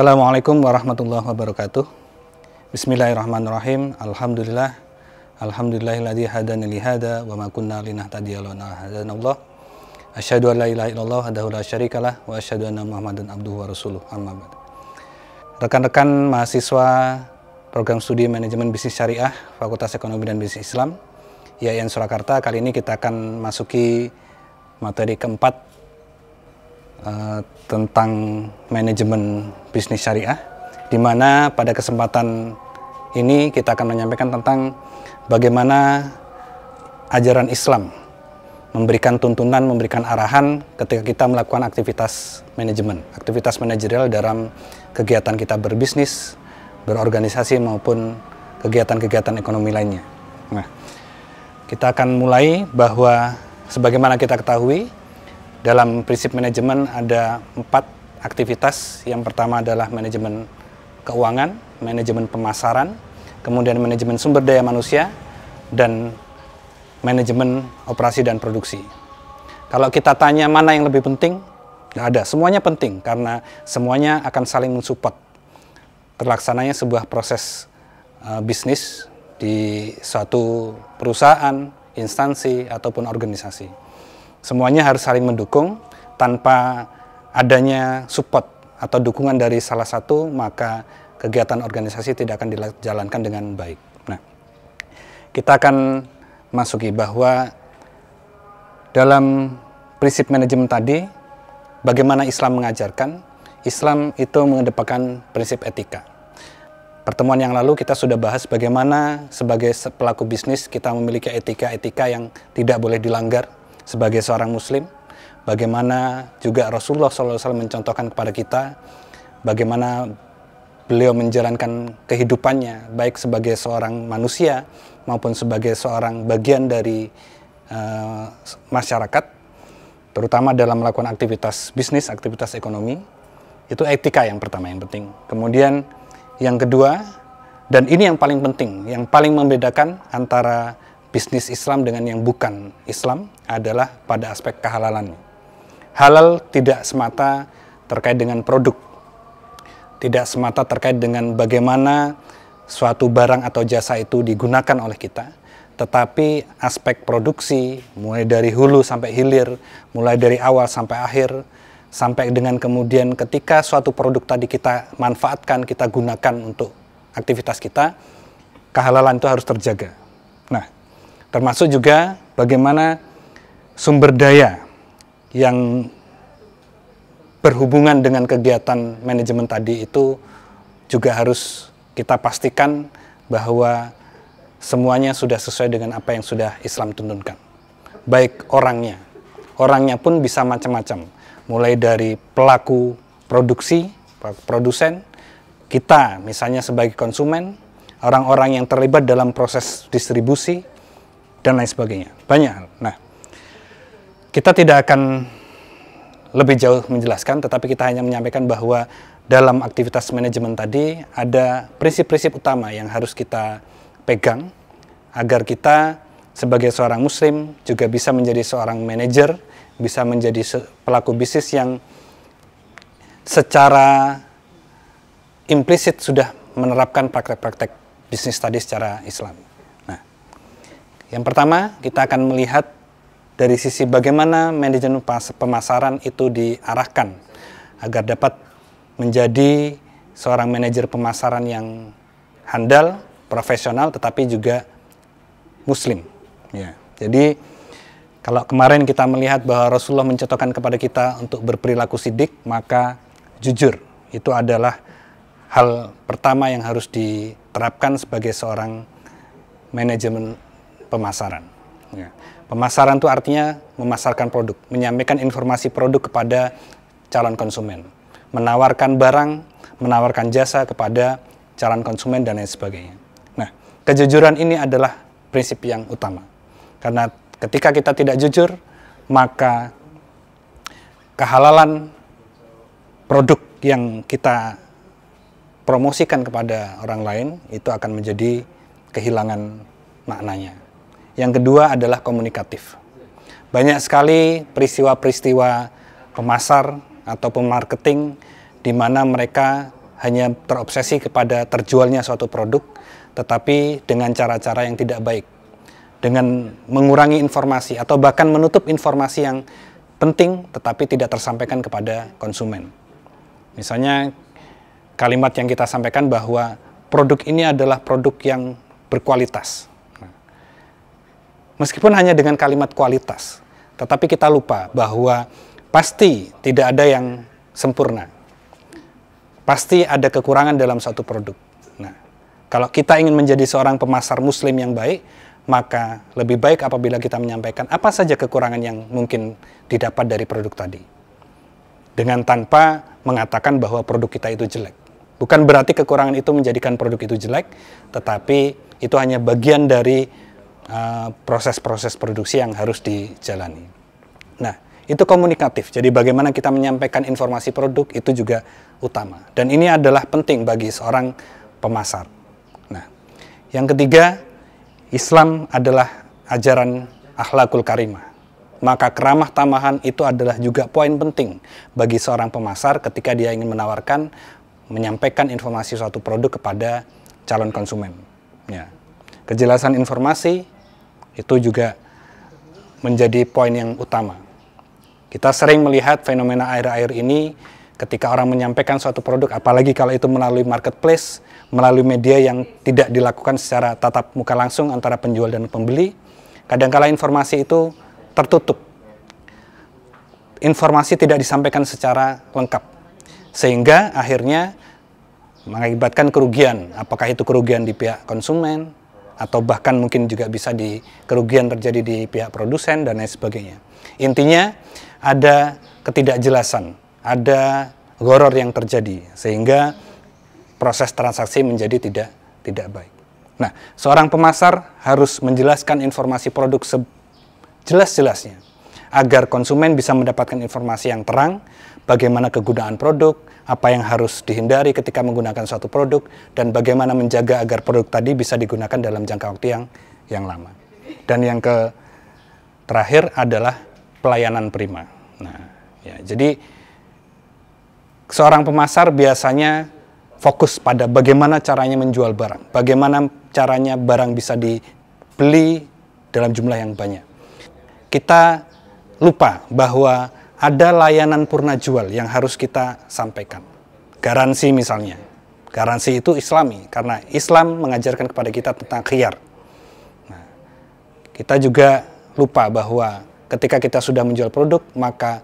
Assalamualaikum warahmatullahi wabarakatuh. Bismillahirrahmanirrahim. Alhamdulillahilladzi hadana li hada wa ma kunna linahtadiya laula an hadanallah. Asyhadu an la ilaha illallah wahdahu la syarikalah wa asyhadu anna Muhammadan abduhu wa rasuluh. Amma ba'd. Rekan-rekan mahasiswa program studi manajemen bisnis syariah Fakultas Ekonomi dan Bisnis Islam IAIN Surakarta, kali ini kita akan masuki materi keempat tentang manajemen bisnis syariah, di mana pada kesempatan ini kita akan menyampaikan tentang bagaimana ajaran Islam memberikan tuntunan, memberikan arahan ketika kita melakukan aktivitas manajemen, aktivitas manajerial dalam kegiatan kita berbisnis, berorganisasi maupun kegiatan-kegiatan ekonomi lainnya. Nah, kita akan mulai bahwa sebagaimana kita ketahui, dalam prinsip manajemen ada 4 aktivitas. Yang pertama adalah manajemen keuangan, manajemen pemasaran, kemudian manajemen sumber daya manusia, dan manajemen operasi dan produksi. Kalau kita tanya mana yang lebih penting, nggak ada. Semuanya penting karena semuanya akan saling mensupport terlaksananya sebuah proses bisnis di suatu perusahaan, instansi, ataupun organisasi. Semuanya harus saling mendukung. Tanpa adanya support atau dukungan dari salah satu, maka kegiatan organisasi tidak akan dijalankan dengan baik. Nah, kita akan masuki bahwa dalam prinsip manajemen tadi, bagaimana Islam mengajarkan, Islam itu mengedepankan prinsip etika. Pertemuan yang lalu kita sudah bahas bagaimana sebagai pelaku bisnis kita memiliki etika-etika yang tidak boleh dilanggar sebagai seorang muslim, bagaimana juga Rasulullah SAW mencontohkan kepada kita bagaimana beliau menjalankan kehidupannya baik sebagai seorang manusia maupun sebagai seorang bagian dari masyarakat, terutama dalam melakukan aktivitas bisnis, aktivitas ekonomi. Itu etika yang pertama yang penting. Kemudian yang kedua, dan ini yang paling penting, yang paling membedakan antara bisnis Islam dengan yang bukan Islam adalah pada aspek kehalalan. Halal tidak semata terkait dengan produk, tidak semata terkait dengan bagaimana suatu barang atau jasa itu digunakan oleh kita, tetapi aspek produksi, mulai dari hulu sampai hilir, mulai dari awal sampai akhir, sampai dengan kemudian ketika suatu produk tadi kita manfaatkan, kita gunakan untuk aktivitas kita, kehalalan itu harus terjaga. Nah, termasuk juga bagaimana sumber daya yang berhubungan dengan kegiatan manajemen tadi itu juga harus kita pastikan bahwa semuanya sudah sesuai dengan apa yang sudah Islam tuntunkan. Baik orangnya pun bisa macam-macam. Mulai dari pelaku produksi, produsen, kita misalnya sebagai konsumen, orang-orang yang terlibat dalam proses distribusi, dan lain sebagainya. Banyak hal. Nah, kita tidak akan lebih jauh menjelaskan, tetapi kita hanya menyampaikan bahwa dalam aktivitas manajemen tadi ada prinsip-prinsip utama yang harus kita pegang agar kita sebagai seorang muslim juga bisa menjadi seorang manajer, bisa menjadi pelaku bisnis yang secara implisit sudah menerapkan praktek-praktek bisnis tadi secara Islam. Yang pertama, kita akan melihat dari sisi bagaimana manajemen pemasaran itu diarahkan agar dapat menjadi seorang manajer pemasaran yang handal, profesional, tetapi juga muslim. Ya. Jadi, kalau kemarin kita melihat bahwa Rasulullah mencontohkan kepada kita untuk berperilaku sidik, maka jujur itu adalah hal pertama yang harus diterapkan sebagai seorang manajemen pemasaran. Ya. Pemasaran itu artinya memasarkan produk, menyampaikan informasi produk kepada calon konsumen, menawarkan barang, menawarkan jasa kepada calon konsumen, dan lain sebagainya. Nah, kejujuran ini adalah prinsip yang utama. Karena ketika kita tidak jujur, maka kehalalan produk yang kita promosikan kepada orang lain itu akan menjadi kehilangan maknanya. Yang kedua adalah komunikatif. Banyak sekali peristiwa-peristiwa pemasar atau pemarketing di mana mereka hanya terobsesi kepada terjualnya suatu produk, tetapi dengan cara-cara yang tidak baik, dengan mengurangi informasi atau bahkan menutup informasi yang penting tetapi tidak tersampaikan kepada konsumen. Misalnya kalimat yang kita sampaikan bahwa produk ini adalah produk yang berkualitas. Meskipun hanya dengan kalimat kualitas, tetapi kita lupa bahwa pasti tidak ada yang sempurna. Pasti ada kekurangan dalam suatu produk. Nah, kalau kita ingin menjadi seorang pemasar muslim yang baik, maka lebih baik apabila kita menyampaikan apa saja kekurangan yang mungkin didapat dari produk tadi. Dengan tanpa mengatakan bahwa produk kita itu jelek. Bukan berarti kekurangan itu menjadikan produk itu jelek, tetapi itu hanya bagian dari proses-proses produksi yang harus dijalani. Nah, itu komunikatif. Jadi bagaimana kita menyampaikan informasi produk itu juga utama. Dan ini adalah penting bagi seorang pemasar. Nah, yang ketiga, Islam adalah ajaran akhlakul karimah. Maka keramah tamahan itu adalah juga poin penting bagi seorang pemasar ketika dia ingin menawarkan, menyampaikan informasi suatu produk kepada calon konsumen. Ya. Kejelasan informasi itu juga menjadi poin yang utama. Kita sering melihat fenomena akhir-akhir ini ketika orang menyampaikan suatu produk, apalagi kalau itu melalui marketplace, melalui media yang tidak dilakukan secara tatap muka langsung antara penjual dan pembeli, kadangkala informasi itu tertutup. Informasi tidak disampaikan secara lengkap, sehingga akhirnya mengakibatkan kerugian, apakah itu kerugian di pihak konsumen, atau bahkan mungkin juga bisa kerugian terjadi di pihak produsen, dan lain sebagainya. Intinya, ada ketidakjelasan, ada gharar yang terjadi, sehingga proses transaksi menjadi tidak baik. Nah, seorang pemasar harus menjelaskan informasi produk sejelas-jelasnya, agar konsumen bisa mendapatkan informasi yang terang, bagaimana kegunaan produk, apa yang harus dihindari ketika menggunakan suatu produk, dan bagaimana menjaga agar produk tadi bisa digunakan dalam jangka waktu yang lama. Dan yang terakhir adalah pelayanan prima. Nah, ya, jadi seorang pemasar biasanya fokus pada bagaimana caranya menjual barang, bagaimana caranya barang bisa dibeli dalam jumlah yang banyak. Kita lupa bahwa ada layanan purna jual yang harus kita sampaikan. Garansi misalnya. Garansi itu Islami, karena Islam mengajarkan kepada kita tentang khiyar. Nah, kita juga lupa bahwa ketika kita sudah menjual produk, maka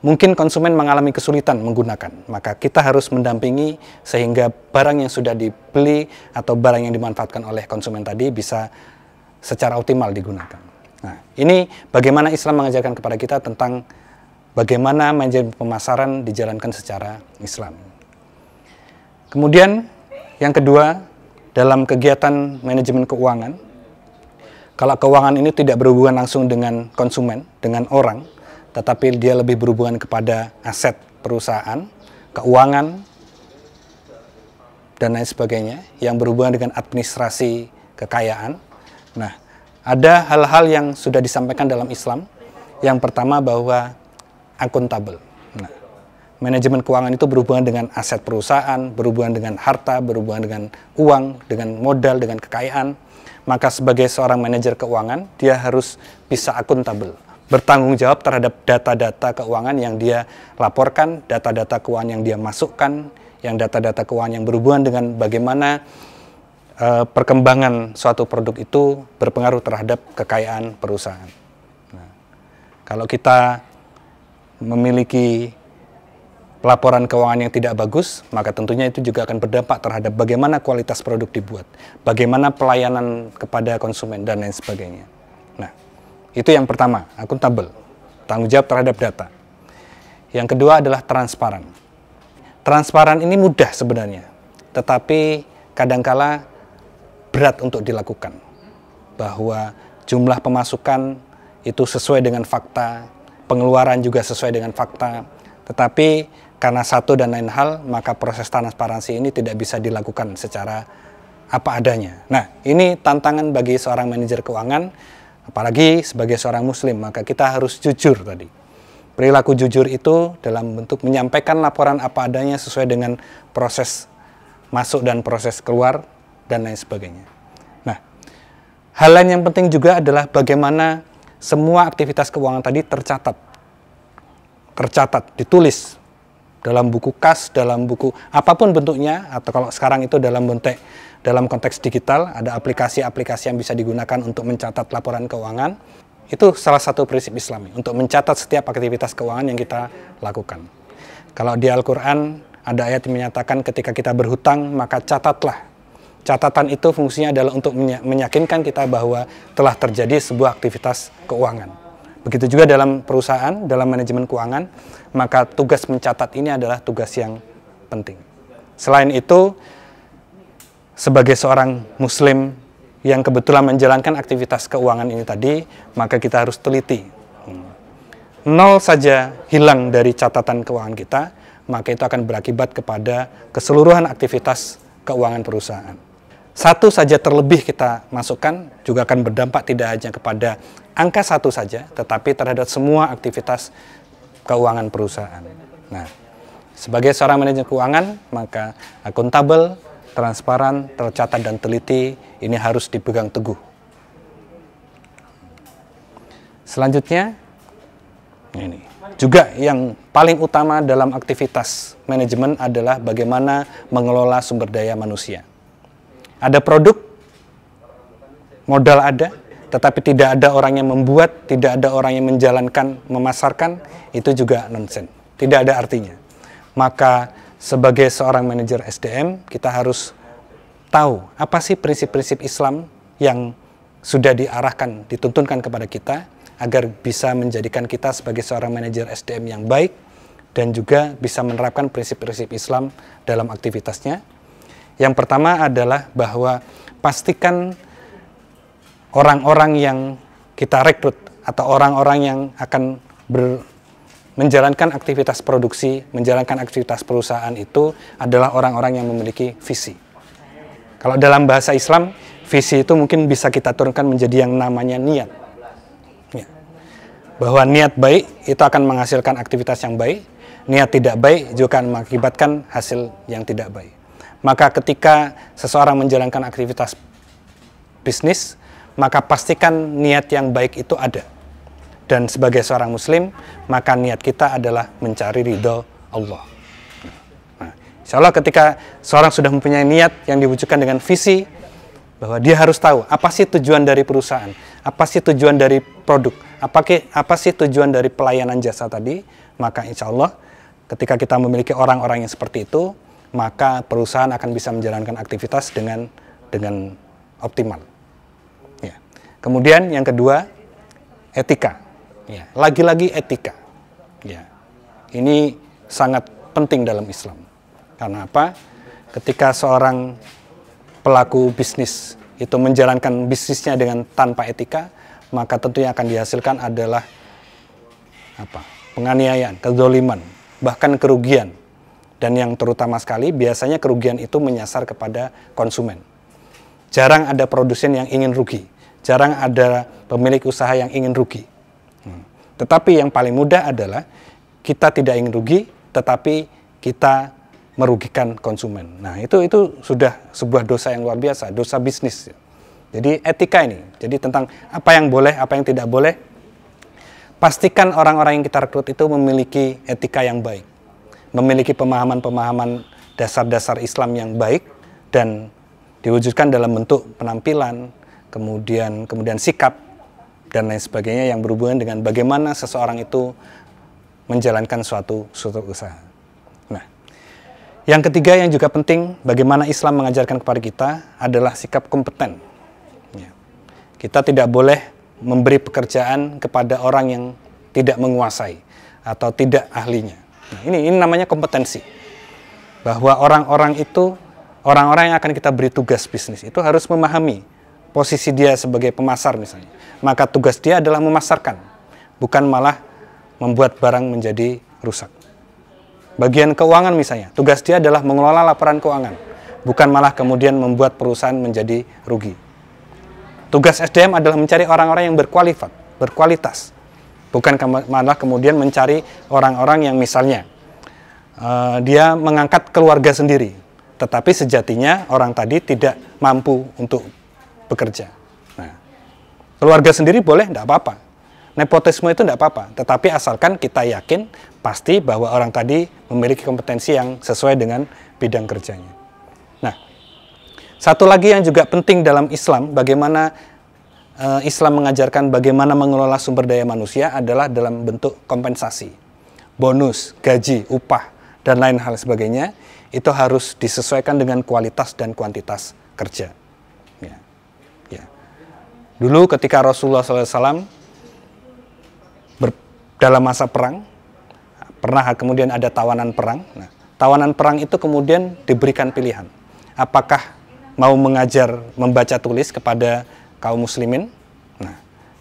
mungkin konsumen mengalami kesulitan menggunakan. Maka kita harus mendampingi sehingga barang yang sudah dibeli atau barang yang dimanfaatkan oleh konsumen tadi bisa secara optimal digunakan. Nah, ini bagaimana Islam mengajarkan kepada kita tentang bagaimana manajemen pemasaran dijalankan secara Islam. Kemudian yang kedua, dalam kegiatan manajemen keuangan, kalau keuangan ini tidak berhubungan langsung dengan konsumen, dengan orang, tetapi dia lebih berhubungan kepada aset perusahaan, keuangan, dan lain sebagainya, yang berhubungan dengan administrasi kekayaan. Nah, ada hal-hal yang sudah disampaikan dalam Islam. Yang pertama bahwa akuntabel. Nah, manajemen keuangan itu berhubungan dengan aset perusahaan, berhubungan dengan harta, berhubungan dengan uang, dengan modal, dengan kekayaan. Maka sebagai seorang manajer keuangan, dia harus bisa akuntabel, bertanggung jawab terhadap data-data keuangan yang dia laporkan, data-data keuangan yang dia masukkan, yang data-data keuangan yang berhubungan dengan bagaimana perkembangan suatu produk itu berpengaruh terhadap kekayaan perusahaan. Nah, kalau kita memiliki laporan keuangan yang tidak bagus, maka tentunya itu juga akan berdampak terhadap bagaimana kualitas produk dibuat, bagaimana pelayanan kepada konsumen, dan lain sebagainya. Nah, itu yang pertama, akuntabel, tanggung jawab terhadap data. Yang kedua adalah transparan. Transparan ini mudah sebenarnya, tetapi kadangkala berat untuk dilakukan. Bahwa jumlah pemasukan itu sesuai dengan fakta, pengeluaran juga sesuai dengan fakta, tetapi karena satu dan lain hal, maka proses transparansi ini tidak bisa dilakukan secara apa adanya. Nah, ini tantangan bagi seorang manajer keuangan, apalagi sebagai seorang muslim, maka kita harus jujur tadi. Perilaku jujur itu dalam bentuk menyampaikan laporan apa adanya sesuai dengan proses masuk dan proses keluar dan lain sebagainya. Nah, hal lain yang penting juga adalah bagaimana semua aktivitas keuangan tadi tercatat, ditulis dalam buku kas, dalam buku apapun bentuknya, atau kalau sekarang itu dalam konteks digital, ada aplikasi-aplikasi yang bisa digunakan untuk mencatat laporan keuangan. Itu salah satu prinsip Islami, untuk mencatat setiap aktivitas keuangan yang kita lakukan. Kalau di Al-Quran, ada ayat yang menyatakan ketika kita berhutang, maka catatlah. Catatan itu fungsinya adalah untuk meyakinkan kita bahwa telah terjadi sebuah aktivitas keuangan. Begitu juga dalam perusahaan, dalam manajemen keuangan, maka tugas mencatat ini adalah tugas yang penting. Selain itu, sebagai seorang muslim yang kebetulan menjalankan aktivitas keuangan ini tadi, maka kita harus teliti. Nol saja hilang dari catatan keuangan kita, maka itu akan berakibat kepada keseluruhan aktivitas keuangan perusahaan. Satu saja terlebih kita masukkan juga akan berdampak tidak hanya kepada angka satu saja, tetapi terhadap semua aktivitas keuangan perusahaan. Nah, sebagai seorang manajer keuangan, maka akuntabel, transparan, tercatat dan teliti ini harus dipegang teguh. Selanjutnya, ini juga yang paling utama dalam aktivitas manajemen adalah bagaimana mengelola sumber daya manusia. Ada produk, modal ada, tetapi tidak ada orang yang membuat, tidak ada orang yang menjalankan, memasarkan, itu juga nonsen. Tidak ada artinya. Maka sebagai seorang manajer SDM, kita harus tahu apa sih prinsip-prinsip Islam yang sudah diarahkan, dituntunkan kepada kita, agar bisa menjadikan kita sebagai seorang manajer SDM yang baik, dan juga bisa menerapkan prinsip-prinsip Islam dalam aktivitasnya. Yang pertama adalah bahwa pastikan orang-orang yang kita rekrut atau orang-orang yang akan menjalankan aktivitas produksi, menjalankan aktivitas perusahaan itu adalah orang-orang yang memiliki visi. Kalau dalam bahasa Islam, visi itu mungkin bisa kita turunkan menjadi yang namanya niat. Ya. Bahwa niat baik itu akan menghasilkan aktivitas yang baik, niat tidak baik juga akan mengakibatkan hasil yang tidak baik. Maka ketika seseorang menjalankan aktivitas bisnis, maka pastikan niat yang baik itu ada. Dan sebagai seorang muslim, maka niat kita adalah mencari ridho Allah. Nah, insya Allah ketika seorang sudah mempunyai niat yang diwujudkan dengan visi, bahwa dia harus tahu apa sih tujuan dari perusahaan, apa sih tujuan dari produk, apa sih tujuan dari pelayanan jasa tadi, maka insya Allah ketika kita memiliki orang-orang yang seperti itu, maka perusahaan akan bisa menjalankan aktivitas dengan optimal. Ya. Kemudian yang kedua, etika. Ya. Lagi-lagi etika. Ya. Ini sangat penting dalam Islam. Karena apa? Ketika seorang pelaku bisnis itu menjalankan bisnisnya dengan tanpa etika, maka tentunya akan dihasilkan adalah penganiayaan, kezaliman, bahkan kerugian. Dan yang terutama sekali, biasanya kerugian itu menyasar kepada konsumen. Jarang ada produsen yang ingin rugi. Jarang ada pemilik usaha yang ingin rugi. Tetapi yang paling mudah adalah kita tidak ingin rugi, tetapi kita merugikan konsumen. Nah, itu sudah sebuah dosa yang luar biasa, dosa bisnis. Jadi etika ini, jadi tentang apa yang boleh, apa yang tidak boleh. Pastikan orang-orang yang kita rekrut itu memiliki etika yang baik. Memiliki pemahaman-pemahaman dasar-dasar Islam yang baik dan diwujudkan dalam bentuk penampilan, kemudian sikap dan lain sebagainya yang berhubungan dengan bagaimana seseorang itu menjalankan suatu usaha. Nah, yang ketiga yang juga penting, bagaimana Islam mengajarkan kepada kita adalah sikap kompeten. Ya. Kita tidak boleh memberi pekerjaan kepada orang yang tidak menguasai atau tidak ahlinya. Nah, ini namanya kompetensi. Bahwa orang-orang yang akan kita beri tugas bisnis itu harus memahami posisi dia sebagai pemasar misalnya. Maka tugas dia adalah memasarkan, bukan malah membuat barang menjadi rusak. Bagian keuangan misalnya, tugas dia adalah mengelola laporan keuangan, bukan malah kemudian membuat perusahaan menjadi rugi. Tugas SDM adalah mencari orang-orang yang berkualitas, Bukan malah kemudian mencari orang-orang yang misalnya dia mengangkat keluarga sendiri, tetapi sejatinya orang tadi tidak mampu untuk bekerja. Nah, keluarga sendiri boleh, tidak apa-apa. Nepotisme itu tidak apa-apa, tetapi asalkan kita yakin pasti bahwa orang tadi memiliki kompetensi yang sesuai dengan bidang kerjanya. Nah, satu lagi yang juga penting dalam Islam, bagaimana Islam mengajarkan bagaimana mengelola sumber daya manusia adalah dalam bentuk kompensasi, bonus, gaji, upah, dan lain hal sebagainya. Itu harus disesuaikan dengan kualitas dan kuantitas kerja. Ya. Dulu ketika Rasulullah SAW dalam masa perang, pernah kemudian ada tawanan perang. Nah, tawanan perang itu kemudian diberikan pilihan. Apakah mau mengajar membaca tulis kepada kaum muslimin? Nah,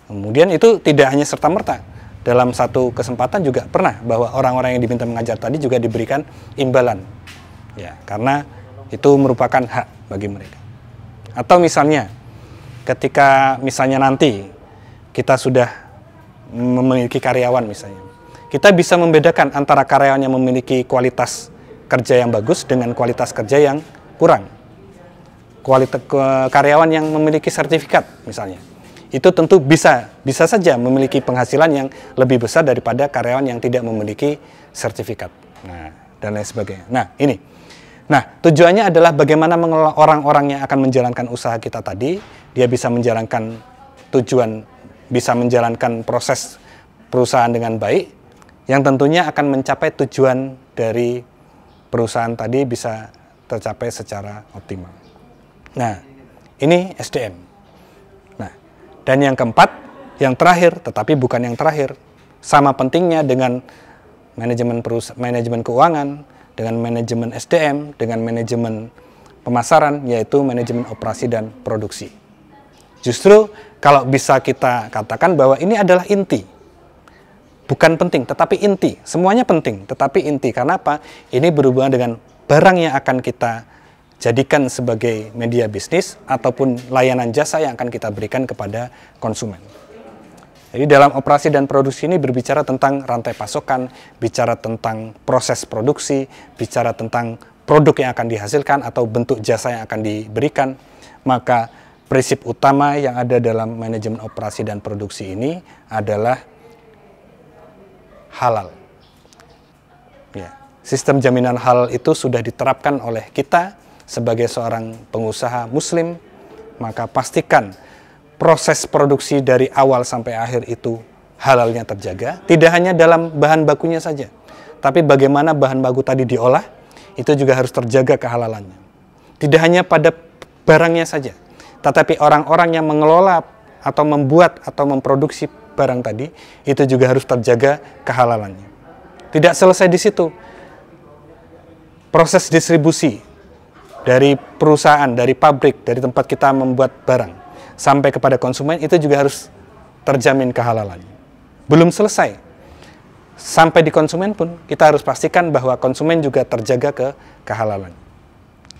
kemudian itu tidak hanya serta-merta. Dalam satu kesempatan juga pernah bahwa orang-orang yang diminta mengajar tadi juga diberikan imbalan. Ya, karena itu merupakan hak bagi mereka. Atau misalnya, ketika misalnya nanti kita sudah memiliki karyawan misalnya, kita bisa membedakan antara karyawan yang memiliki kualitas kerja yang bagus dengan kualitas kerja yang kurang. Karyawan yang memiliki sertifikat misalnya, itu tentu bisa saja memiliki penghasilan yang lebih besar daripada karyawan yang tidak memiliki sertifikat. Nah, dan lain sebagainya. Nah, ini. Nah, tujuannya adalah bagaimana mengelola orang-orang yang akan menjalankan usaha kita tadi, dia bisa menjalankan bisa menjalankan proses perusahaan dengan baik, yang tentunya akan mencapai tujuan dari perusahaan tadi bisa tercapai secara optimal. Nah, ini SDM. Nah, dan yang keempat, yang terakhir, tetapi bukan yang terakhir, sama pentingnya dengan manajemen keuangan, dengan manajemen SDM, dengan manajemen pemasaran, yaitu manajemen operasi dan produksi. Justru kalau bisa kita katakan bahwa ini adalah inti. Bukan penting, tetapi inti. Semuanya penting, tetapi inti. Karena apa? Ini berhubungan dengan barang yang akan kita jadikan sebagai media bisnis ataupun layanan jasa yang akan kita berikan kepada konsumen. Jadi dalam operasi dan produksi ini berbicara tentang rantai pasokan, bicara tentang proses produksi, bicara tentang produk yang akan dihasilkan atau bentuk jasa yang akan diberikan. Maka prinsip utama yang ada dalam manajemen operasi dan produksi ini adalah halal. Ya, sistem jaminan halal itu sudah diterapkan oleh kita sebagai seorang pengusaha muslim, maka pastikan proses produksi dari awal sampai akhir itu halalnya terjaga. Tidak hanya dalam bahan bakunya saja, tapi bagaimana bahan baku tadi diolah, itu juga harus terjaga kehalalannya. Tidak hanya pada barangnya saja, tetapi orang-orang yang mengelola atau membuat atau memproduksi barang tadi, itu juga harus terjaga kehalalannya. Tidak selesai di situ. Proses distribusi dari perusahaan, dari pabrik, dari tempat kita membuat barang, sampai kepada konsumen, itu juga harus terjamin kehalalannya. Belum selesai. Sampai di konsumen pun, kita harus pastikan bahwa konsumen juga terjaga kehalalannya.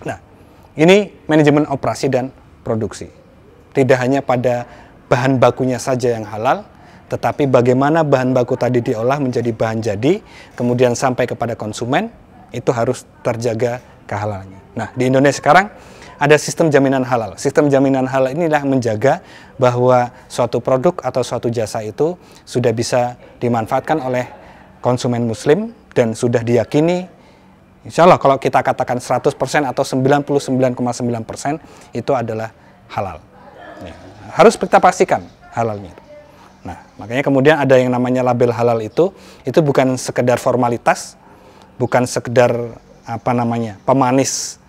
Nah, ini manajemen operasi dan produksi. Tidak hanya pada bahan bakunya saja yang halal, tetapi bagaimana bahan baku tadi diolah menjadi bahan jadi, kemudian sampai kepada konsumen, itu harus terjaga kehalalannya. Nah, di Indonesia sekarang ada sistem jaminan halal. Sistem jaminan halal inilah menjaga bahwa suatu produk atau suatu jasa itu sudah bisa dimanfaatkan oleh konsumen muslim dan sudah diyakini, insya Allah kalau kita katakan 100% atau 99,9% itu adalah halal. Ya, harus kita pastikan halalnya. Nah, makanya kemudian ada yang namanya label halal itu bukan sekedar formalitas, bukan sekedar pemanis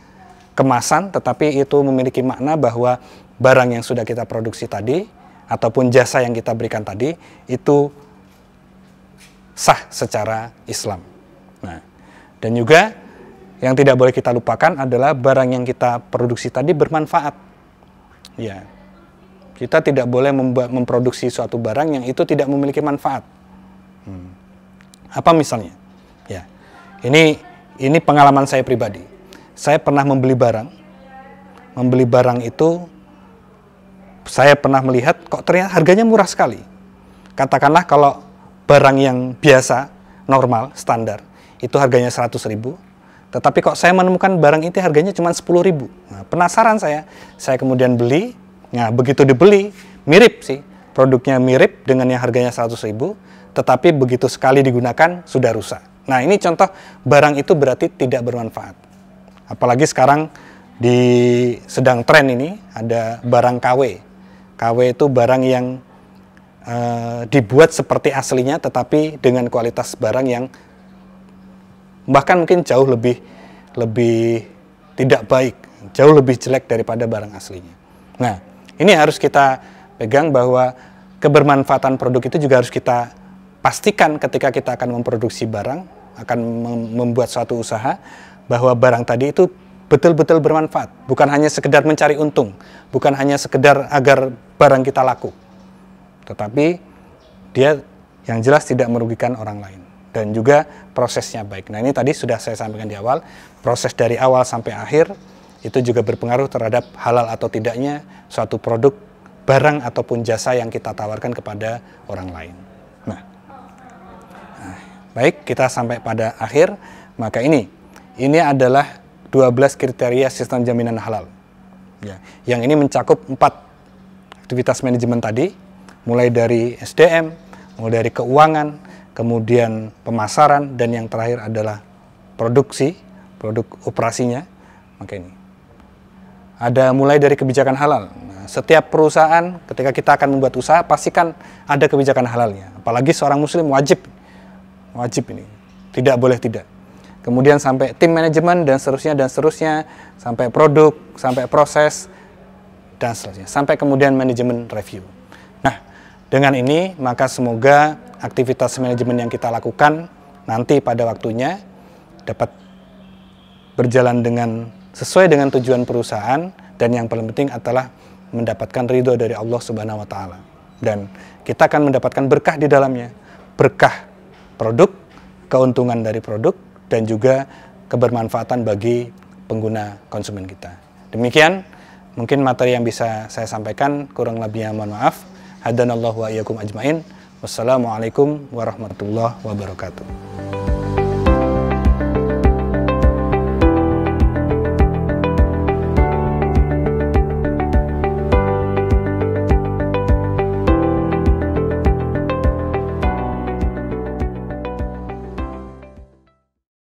kemasan, tetapi itu memiliki makna bahwa barang yang sudah kita produksi tadi ataupun jasa yang kita berikan tadi itu sah secara Islam. Nah, dan juga yang tidak boleh kita lupakan adalah barang yang kita produksi tadi bermanfaat. Ya, kita tidak boleh memproduksi suatu barang yang itu tidak memiliki manfaat. Apa misalnya? Ya, ini pengalaman saya pribadi. Saya pernah membeli barang itu saya pernah melihat kok ternyata harganya murah sekali. Katakanlah kalau barang yang biasa, normal, standar, itu harganya 100.000. Tetapi kok saya menemukan barang itu harganya cuma 10.000. Nah, penasaran saya kemudian beli. Nah, begitu dibeli, mirip sih. Produknya mirip dengan yang harganya 100.000, tetapi begitu sekali digunakan, sudah rusak. Nah, ini contoh barang itu berarti tidak bermanfaat. Apalagi sekarang sedang tren ini, ada barang KW. KW itu barang yang dibuat seperti aslinya, tetapi dengan kualitas barang yang bahkan mungkin jauh lebih tidak baik, jauh lebih jelek daripada barang aslinya. Nah, ini harus kita pegang bahwa kebermanfaatan produk itu juga harus kita pastikan ketika kita akan memproduksi barang, akan membuat suatu usaha, bahwa barang tadi itu betul-betul bermanfaat, bukan hanya sekedar mencari untung, bukan hanya sekedar agar barang kita laku, tetapi dia yang jelas tidak merugikan orang lain. Dan juga prosesnya baik. Nah, ini tadi sudah saya sampaikan di awal, proses dari awal sampai akhir itu juga berpengaruh terhadap halal atau tidaknya suatu produk, barang ataupun jasa yang kita tawarkan kepada orang lain. Nah, baik, kita sampai pada akhir. Maka ini adalah 12 kriteria sistem jaminan halal. Ya, yang ini mencakup 4 aktivitas manajemen tadi, mulai dari SDM, mulai dari keuangan, kemudian pemasaran, dan yang terakhir adalah produksi, produk operasinya. Maka ini ada mulai dari kebijakan halal. Nah, setiap perusahaan ketika kita akan membuat usaha pastikan ada kebijakan halalnya. Apalagi seorang muslim wajib ini, tidak boleh tidak. Kemudian sampai tim manajemen dan seterusnya, sampai produk, sampai proses dan seterusnya, sampai kemudian manajemen review. Nah, dengan ini maka semoga aktivitas manajemen yang kita lakukan nanti pada waktunya dapat berjalan sesuai dengan tujuan perusahaan, dan yang paling penting adalah mendapatkan ridho dari Allah Subhanahu wa Ta'ala. Dan kita akan mendapatkan berkah di dalamnya, berkah produk, keuntungan dari produk, dan juga kebermanfaatan bagi pengguna konsumen kita. Demikian mungkin materi yang bisa saya sampaikan, kurang lebihnya mohon maaf. Hadanallahu wa iyyakum ajmain. Wassalamualaikum warahmatullahi wabarakatuh.